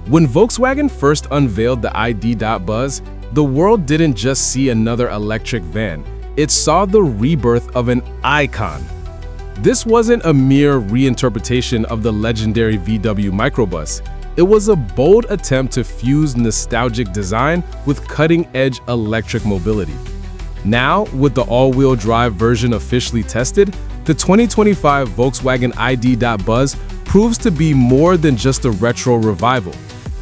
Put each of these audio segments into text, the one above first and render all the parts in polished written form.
When Volkswagen first unveiled the ID.Buzz, the world didn't just see another electric van, it saw the rebirth of an icon. This wasn't a mere reinterpretation of the legendary VW microbus. It was a bold attempt to fuse nostalgic design with cutting-edge electric mobility. Now, with the all-wheel drive version officially tested, the 2025 Volkswagen ID.Buzz proves to be more than just a retro revival.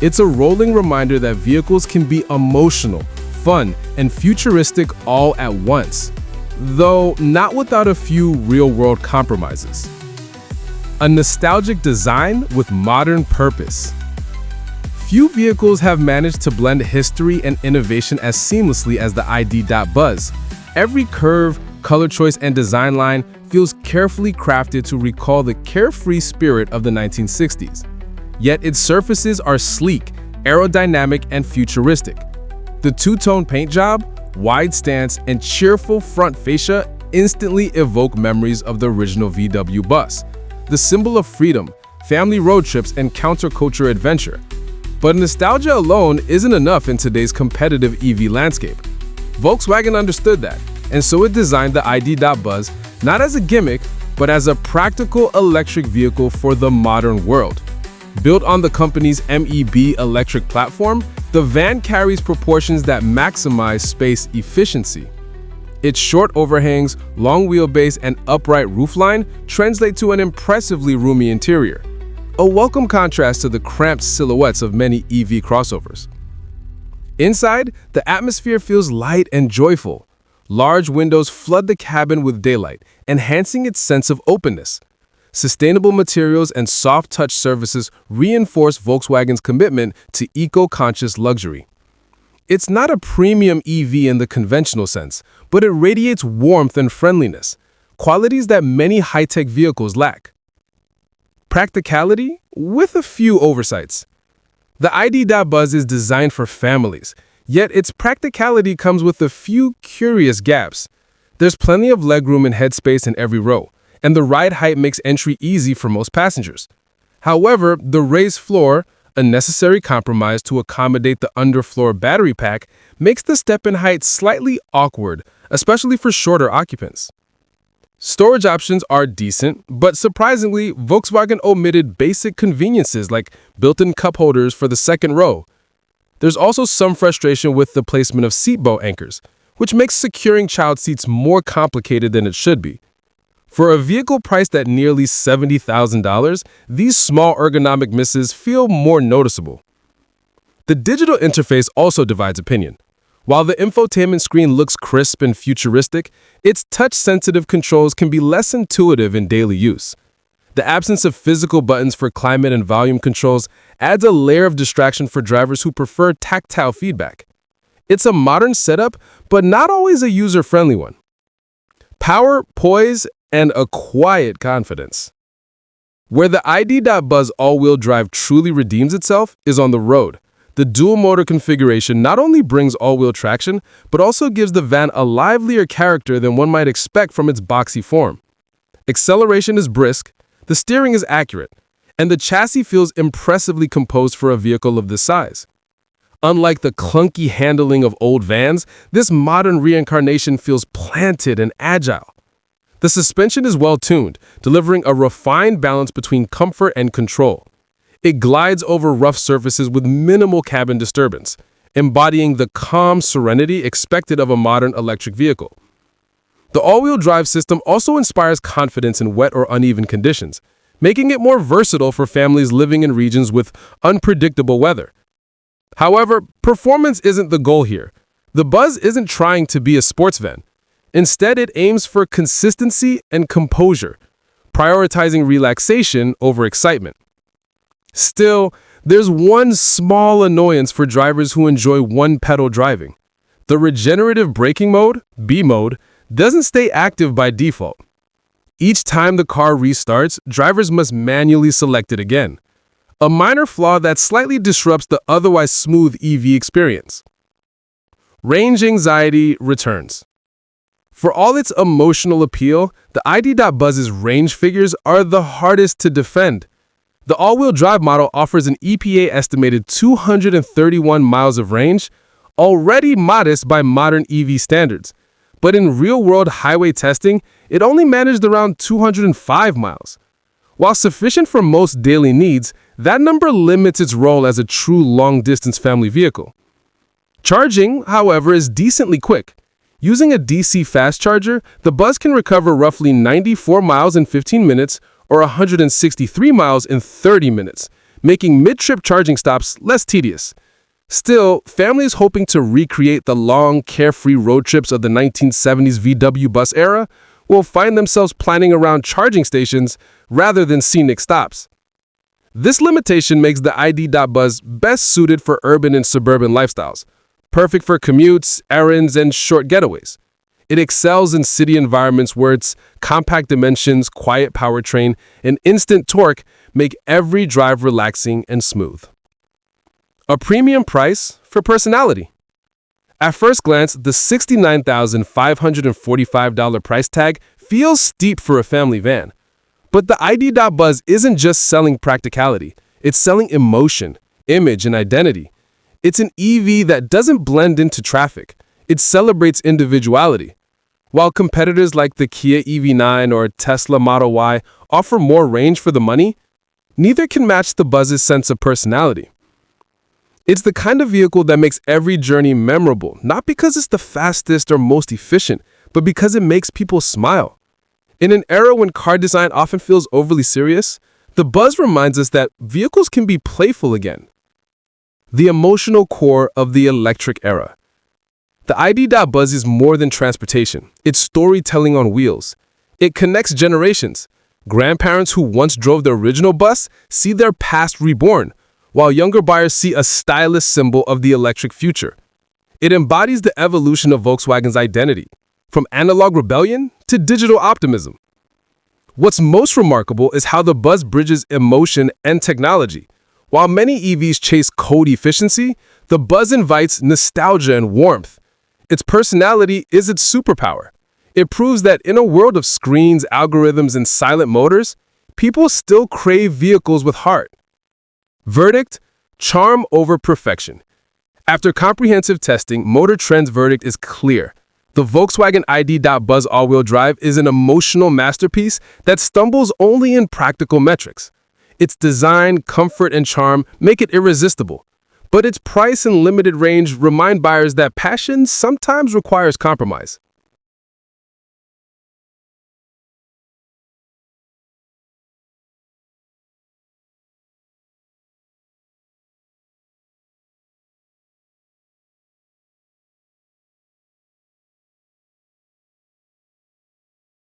It's a rolling reminder that vehicles can be emotional, fun, and futuristic all at once, though not without a few real-world compromises. A nostalgic design with modern purpose. Few vehicles have managed to blend history and innovation as seamlessly as the ID.Buzz. Every curve, color choice, and design line feels carefully crafted to recall the carefree spirit of the 1960s. Yet its surfaces are sleek, aerodynamic, and futuristic. The two-tone paint job, wide stance, and cheerful front fascia instantly evoke memories of the original VW bus, the symbol of freedom, family road trips, and counterculture adventure. But nostalgia alone isn't enough in today's competitive EV landscape. Volkswagen understood that, and so it designed the ID.Buzz not as a gimmick, but as a practical electric vehicle for the modern world. Built on the company's MEB electric platform, the van carries proportions that maximize space efficiency. Its short overhangs, long wheelbase, and upright roofline translate to an impressively roomy interior, a welcome contrast to the cramped silhouettes of many EV crossovers. Inside, the atmosphere feels light and joyful. Large windows flood the cabin with daylight, enhancing its sense of openness. Sustainable materials and soft-touch surfaces reinforce Volkswagen's commitment to eco-conscious luxury. It's not a premium EV in the conventional sense, but it radiates warmth and friendliness, qualities that many high-tech vehicles lack. Practicality, with a few oversights. The ID.Buzz is designed for families, yet its practicality comes with a few curious gaps. There's plenty of legroom and headspace in every row, and the ride height makes entry easy for most passengers. However, the raised floor, a necessary compromise to accommodate the underfloor battery pack, makes the step-in height slightly awkward, especially for shorter occupants. Storage options are decent, but surprisingly, Volkswagen omitted basic conveniences like built-in cup holders for the second row. There's also some frustration with the placement of seat bow anchors, which makes securing child seats more complicated than it should be. For a vehicle priced at nearly $70,000, these small ergonomic misses feel more noticeable. The digital interface also divides opinion. While the infotainment screen looks crisp and futuristic, its touch-sensitive controls can be less intuitive in daily use. The absence of physical buttons for climate and volume controls adds a layer of distraction for drivers who prefer tactile feedback. It's a modern setup, but not always a user-friendly one. Power, poise, and a quiet confidence. Where the ID.Buzz all-wheel drive truly redeems itself is on the road. The dual-motor configuration not only brings all-wheel traction, but also gives the van a livelier character than one might expect from its boxy form. Acceleration is brisk, the steering is accurate, and the chassis feels impressively composed for a vehicle of this size. Unlike the clunky handling of old vans, this modern reincarnation feels planted and agile. The suspension is well-tuned, delivering a refined balance between comfort and control. It glides over rough surfaces with minimal cabin disturbance, embodying the calm serenity expected of a modern electric vehicle. The all-wheel drive system also inspires confidence in wet or uneven conditions, making it more versatile for families living in regions with unpredictable weather. However, performance isn't the goal here. The Buzz isn't trying to be a sports van. Instead, it aims for consistency and composure, prioritizing relaxation over excitement. Still, there's one small annoyance for drivers who enjoy one-pedal driving. The regenerative braking mode, B mode, doesn't stay active by default. Each time the car restarts, drivers must manually select it again, a minor flaw that slightly disrupts the otherwise smooth EV experience. Range anxiety returns. For all its emotional appeal, the ID.Buzz's range figures are the hardest to defend. The all-wheel drive model offers an EPA-estimated 231 miles of range, already modest by modern EV standards. But in real-world highway testing, it only managed around 205 miles. While sufficient for most daily needs, that number limits its role as a true long-distance family vehicle. Charging, however, is decently quick. Using a DC fast charger, the Buzz can recover roughly 94 miles in 15 minutes or 163 miles in 30 minutes, making mid-trip charging stops less tedious. Still, families hoping to recreate the long, carefree road trips of the 1970s VW bus era will find themselves planning around charging stations rather than scenic stops. This limitation makes the ID.Buzz best suited for urban and suburban lifestyles, perfect for commutes, errands, and short getaways. It excels in city environments where its compact dimensions, quiet powertrain, and instant torque make every drive relaxing and smooth. A premium price for personality. At first glance, the $69,545 price tag feels steep for a family van. But the ID.Buzz isn't just selling practicality, it's selling emotion, image, and identity. It's an EV that doesn't blend into traffic. It celebrates individuality. While competitors like the Kia EV9 or Tesla Model Y offer more range for the money, neither can match the Buzz's sense of personality. It's the kind of vehicle that makes every journey memorable, not because it's the fastest or most efficient, but because it makes people smile. In an era when car design often feels overly serious, the Buzz reminds us that vehicles can be playful again. The emotional core of the electric era. The ID.Buzz is more than transportation. It's storytelling on wheels. It connects generations. Grandparents who once drove the original bus see their past reborn, while younger buyers see a stylish symbol of the electric future. It embodies the evolution of Volkswagen's identity, from analog rebellion to digital optimism. What's most remarkable is how the Buzz bridges emotion and technology. While many EVs chase code efficiency, the Buzz invites nostalgia and warmth. Its personality is its superpower. It proves that in a world of screens, algorithms, and silent motors, people still crave vehicles with heart. Verdict: charm over perfection. After comprehensive testing, Motor Trend's verdict is clear. The Volkswagen ID.Buzz all-wheel drive is an emotional masterpiece that stumbles only in practical metrics. Its design, comfort, and charm make it irresistible. But its price and limited range remind buyers that passion sometimes requires compromise.